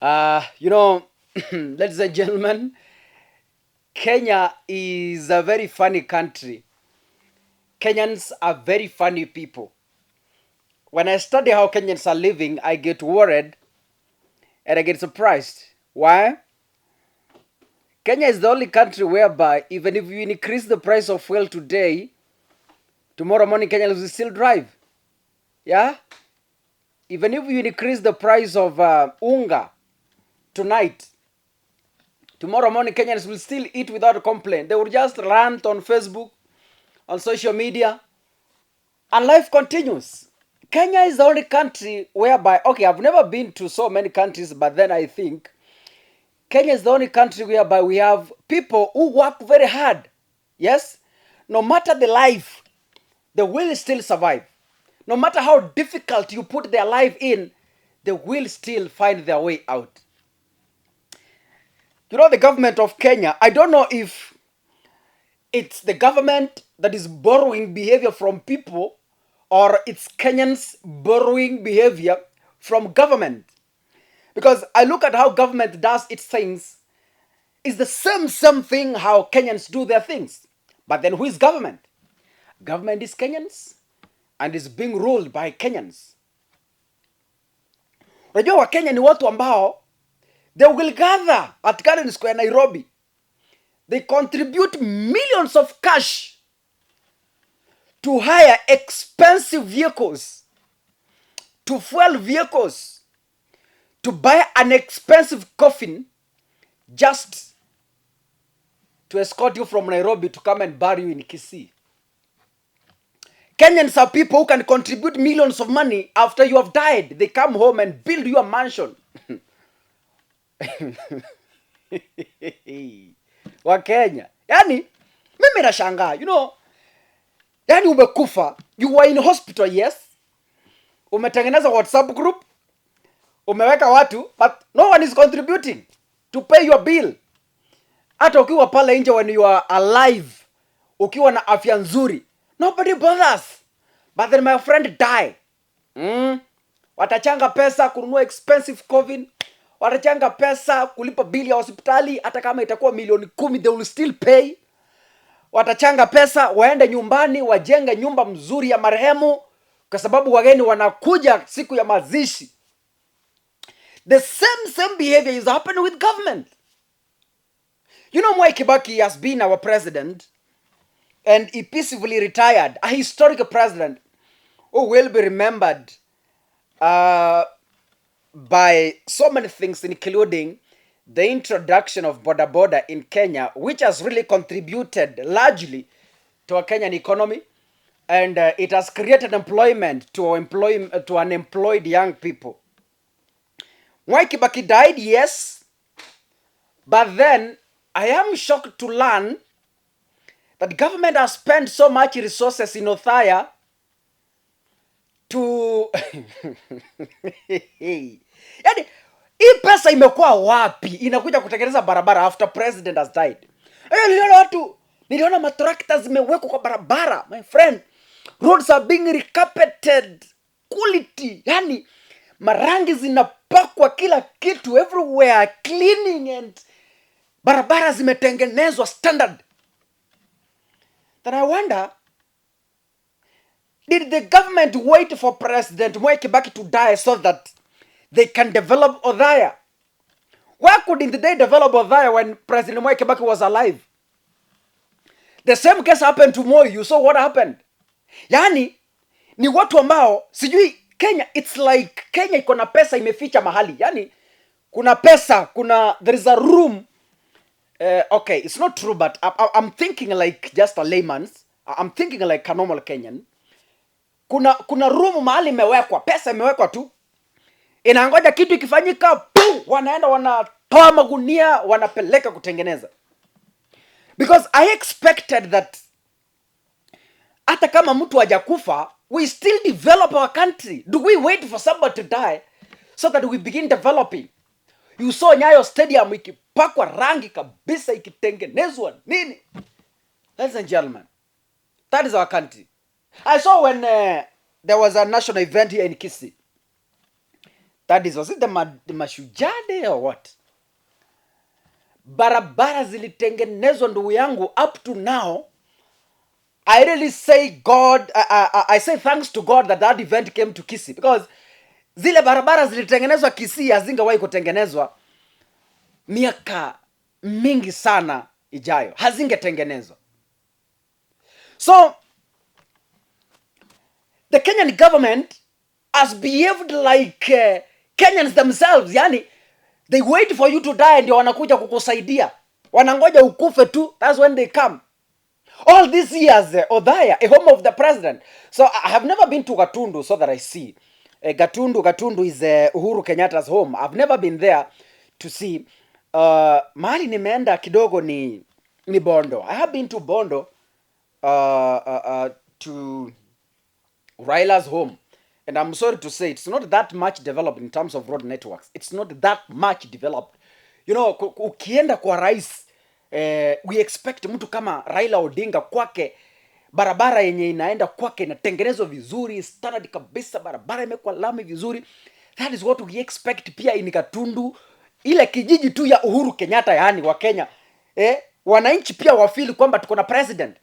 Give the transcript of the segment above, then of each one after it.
You know, ladies and gentlemen, Kenya is a very funny country. Kenyans are very funny people. When I study how Kenyans are living, I get worried and I get surprised. Why? Kenya is the only country whereby even if you increase the price of fuel today, tomorrow morning Kenyans will still drive. Yeah? Even if you increase the price of unga tonight, tomorrow morning Kenyans will still eat without a complaint. They will just rant on Facebook, on social media, and life continues. Kenya is the only country whereby, okay, I've never been to so many countries, but then I think Kenya is the only country whereby we have people who work very hard. Yes? No matter the life, they will still survive. No matter how difficult you put their life in, they will still find their way out. You know, the government of Kenya, I don't know if it's the government that is borrowing behavior from people or it's Kenyans borrowing behavior from government. Because I look at how government does its things, it's the same thing how Kenyans do their things. But then who is government? Government is Kenyans and is being ruled by Kenyans. Unajua Wakenya ni watu ambao they will gather at Garden Square, Nairobi. They contribute millions of cash to hire expensive vehicles, to fuel vehicles, to buy an expensive coffin just to escort you from Nairobi to come and bury you in Kisii. Kenyans are people who can contribute millions of money after you have died. They come home and build you a mansion. Wa Kenya. Yani, mimi nashangaa, yani umekufa, you were in hospital, yes. Umetengeneza WhatsApp group, umeweka watu, but no one is contributing to pay your bill. Hata ukiwa pale nje when you are alive, ukiwa na afya nzuri, nobody bothers. But then my friend die. Watachanga pesa kununua expensive coffin, watachanga pesa kulipa bili ya hospitali, hata kama itakuwa milioni 10, they will still pay. Watachanga pesa waende nyumbani wajenge nyumba mzuri ya marehemu kwa sababu wageni wanakuja siku ya mazishi. The same behavior is happening with government. You know, Mwai Kibaki has been our president and he peacefully retired, a historic president who will be remembered by so many things, including the introduction of Boda Boda in Kenya, which has really contributed largely to our Kenyan economy, and it has created employment to unemployed young people. Mwai Kibaki died, yes, but then I am shocked to learn that government has spent so much resources in Othaya to yani hii pesa imekuwa wapi inakuja kutengeneza barabara after president has died? Niliona matrakta zimewekwa kwa barabara, my friend. Roads are being recarpeted, quality, yani marangi zinapakwa, kila kitu, everywhere cleaning, and barabara zimetengenezwa standard. Then I wonder, did the government wait for President Mwai Kibaki to die so that they can develop Othaya? Why couldn't they develop Othaya when President Mwai Kibaki was alive? The same case happened to Moi. You saw what happened. Yani, ni watu ambao, sijui Kenya, it's like Kenya iko na pesa imeficha mahali. Yani, kuna pesa, there is a room. Okay, it's not true, but I'm thinking like just a layman's. I'm thinking like a normal Kenyan. Kuna room mahali imewekwa, pesa imewekwa tu. Inangoja kitu ikifanyika, pum, wanaenda wanatoa magunia, wanapeleka kutengeneza. Because I expected that hata kama mtu hajakufa, we still develop our country. Do we wait for somebody to die so that we begin developing? You saw Nyayo Stadium ikipakwa rangi kabisa, ikitengenezwa nini? Ladies and gentlemen, that is our country. I saw when there was a national event here in Kisii. That is, was it the Mashujaa Day or what? Barabara zilitengenezwa ndugu yangu. Up to now, I really say God, I say thanks to God that event came to Kisii, because zile barabara zilitengenezwa Kisii hazingewahi kutengenezwa miaka mingi sana ijayo, hazingetengenezwa. So the Kenyan government has behaved like Kenyans themselves. Yani, they wait for you to die ndio wanakuja kukusaidia. Wanangoja ukufe tu, that's when they come. All these years, Othaya, a home of the president. So I have never been to Gatundu so that I see. Gatundu is Uhuru Kenyatta's home. I've never been there to see. Mahali nimeenda kidogo ni Bondo. I have been to Bondo to Raila's home. And I'm sorry to say, it's not that much developed in terms of road networks. It's not that much developed. You know, ukienda kwa rais, we expect mtu kama Raila Odinga kwake, barabara yenye inaenda kwake inatengenezwa vizuri, standard kabisa, barabara imekuwa lami vizuri. That is what we expect pia in Gatundu, ile kijiji tu ya Uhuru Kenyatta, yani wa Kenya. Wananchi pia wafeel kwamba tuko na president.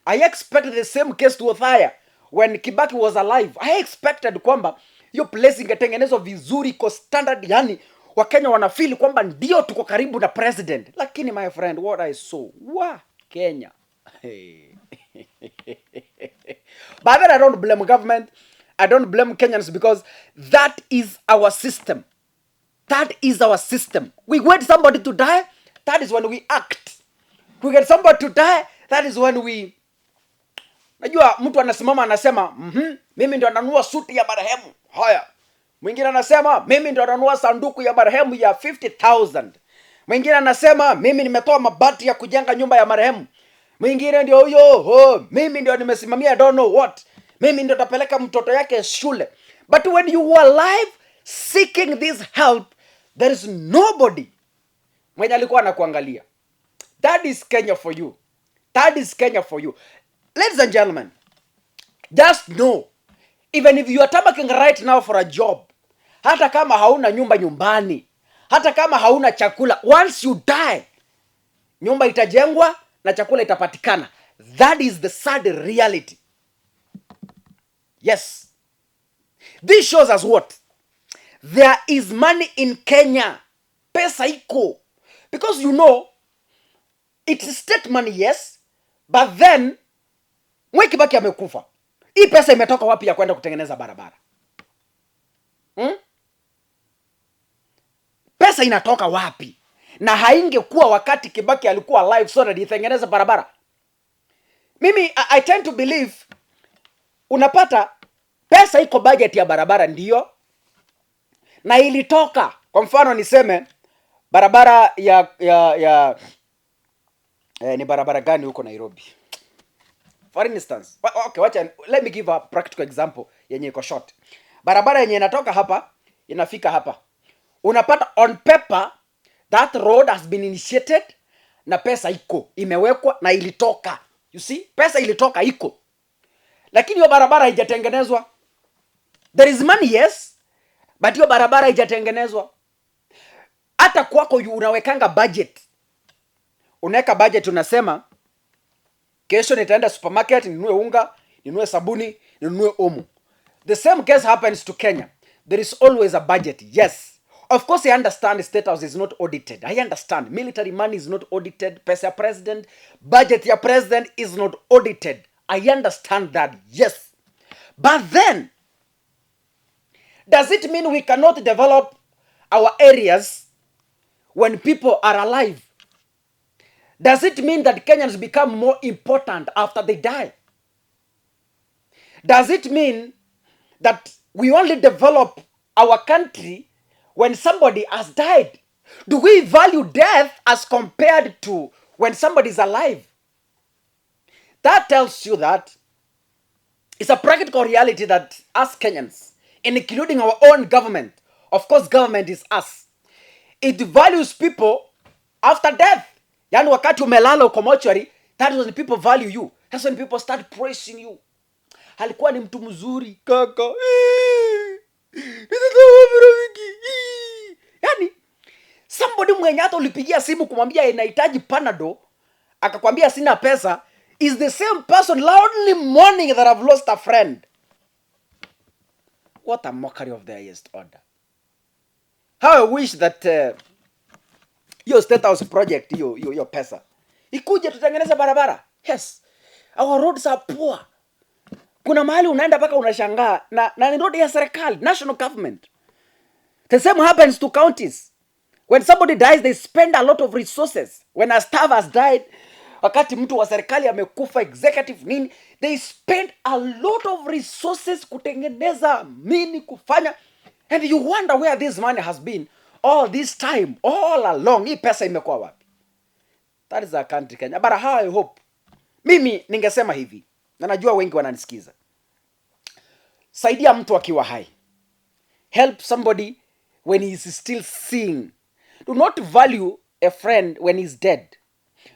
I expect the same case to Othaya. When Kibaki was alive, I expected kwamba hiyo place ingetengenezwa vizuri kwa standard, yani Wakenya wanafeel kwamba ndio tuko karibu na president. Lakini my friend, what I saw, Kenya. But then I don't blame government. I don't blame Kenyans, because that is our system. That is our system. We wait somebody to die, that is when we act. We get somebody to die, that is when we... Najua mtu anasimama anasema, mimi ndio nanunua suti ya marehemu. Haya. Mwingine anasema, mimi ndio nanunua sanduku ya marehemu ya 50,000. Mwingine anasema, mimi nimetoa mabati ya kujenga nyumba ya marehemu. Mwingine ndio huyo, mimi ndio nimesimamia I don't know what. Mimi ndio tapeleka mtoto yake shule. But when you were alive seeking this help, there is nobody mwenye alikuwa anakuangalia. That is Kenya for you. That is Kenya for you. Ladies and gentlemen, just know, even if you are tabaking right now for a job, hata kama hauna nyumba nyumbani, hata kama hauna chakula, once you die, nyumba itajengwa na chakula itapatikana. That is the sad reality. Yes. This shows us what? There is money in Kenya. Pesa iko. Because you know, it's state money, yes, but then Mwai Kibaki amekufa. Hii pesa imetoka wapi ya kwenda kutengeneza barabara? Pesa inatoka wapi? Na haingekuwa wakati Kibaki alikuwa alive so that itengeneza barabara. Mimi I tend to believe, unapata pesa iko budget ya barabara ndio, na ilitoka. Kwa mfano niseme barabara ni barabara gani huko Nairobi? For instance, okay, let me give a practical example yenye iko short. Barabara yenye inatoka hapa inafika hapa. Unapata on paper that road has been initiated na pesa iko imewekwa na ilitoka. You see? Pesa ilitoka iko. Lakini hiyo barabara haijatengenezwa. There is money, yes, but hiyo barabara haijatengenezwa. Hata kwako unawekanga budget. Unaweka budget, unasema kesho nitaenda supermarket ninunue unga, ninunue sabuni, ninunue omo. The same case happens to Kenya. There is always a budget. Yes. Of course, I understand the State House is not audited. I understand. Military money is not audited. Pesa ya president, budget ya president is not audited. I understand that. Yes. But then, does it mean we cannot develop our areas when people are alive? Does it mean that Kenyans become more important after they die? Does it mean that we only develop our country when somebody has died? Do we value death as compared to when somebody is alive? That tells you that it's a practical reality that us Kenyans, including our own government, of course government is us, it values people after death. Yani wakati umelala uko mortuary, that is when people value you. That's when people start praising you. Alikuwa ni mtu mzuri kaka. Yani somebody mwenye hata ulipigia simu kumwambia inahitaji panado akakwambia sina pesa is the same person loudly mourning that I've lost a friend. What a mockery of the highest order. How I wish that your State House project, your pesa ikuje tutengeneze barabara. Yes, our roads are poor. Kuna mahali unaenda mpaka unashangaa na ni road ya serikali, national government. The same happens to counties. When somebody dies, they spend a lot of resources. When a staff has died, wakati mtu wa serikali amekufa, executive nini, they spend a lot of resources kutengeneza nini kufanya, and you wonder where this money has been all this time, all along. Hii pesa imekuwa wapi? That is our country, Kenya. But how I hope, mimi ningesema hivi, na najua wengi wananisikiza, saidia mtu akiwa hai. Help somebody when he is still seeing. Do not value a friend when he's dead.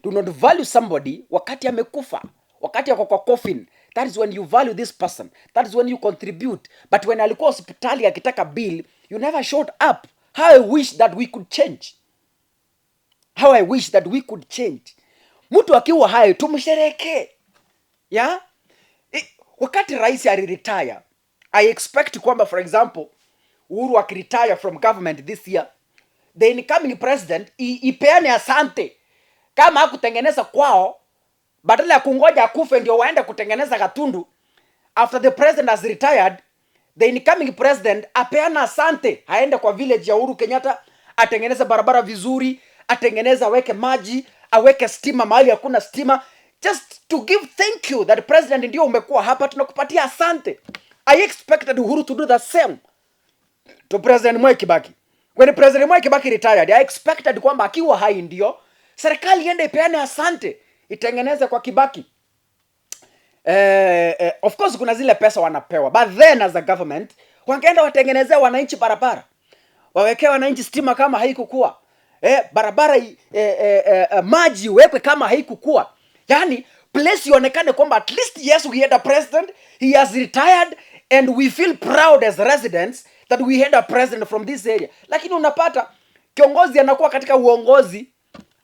Do not value somebody wakati amekufa, wakati ako kwa coffin. That is when you value this person. That is when you contribute. But when alikuwa hospitali akitaka bill, you never showed up. How I wish that we could change. How I wish that we could change. Mtu akiwa hai tumsherehekee. Yeah? Wakati rais aliretire, I expect kwamba, for example, Uhuru akiretire from government this year, the incoming president ipeane asante. Kama hakutengeneza kwao, badala ya kungoja akufe ndio waende kutengeneza Gatundu, after the president has retired, the incoming president apeana asante, aende kwa village ya Uhuru Kenyatta, atengeneza barabara vizuri, atengeneza, aweke maji, aweke stima mahali hakuna stima, just to give thank you that president ndio umekuwa hapa, tunakupatia asante. I expected Uhuru to do the same to President Mwai Kibaki. When President Mwai Kibaki retired, I expected kwamba akiwa hai ndio serikali iende ipeane asante, itengeneze kwa Kibaki. Of course kuna zile pesa wanapewa, but then as a government wangeenda watengenezea wananchi barabara, wawekee wananchi stima kama haikukua, barabara, maji wekwe kama haikukua. Yani place ionekane kwamba at least yes, we had a president, he has retired, and we feel proud as residents that we had a president from this area. Lakini unapata kiongozi anakuwa katika uongozi,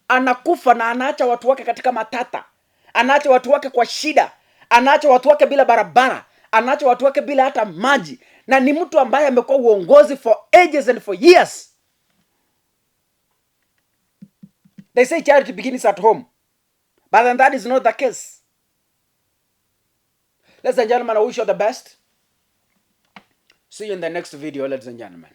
anakufa na anaacha watu wake katika matata, anaacha watu wake kwa shida, anaacha watu wake bila barabara, anaacha watu wake bila hata maji, na ni mtu ambaye amekuwa uongozi for ages and for years. They say charity begins at home, but then that is not the case. Ladies and gentlemen, I wish you the best. See you in the next video, ladies and gentlemen.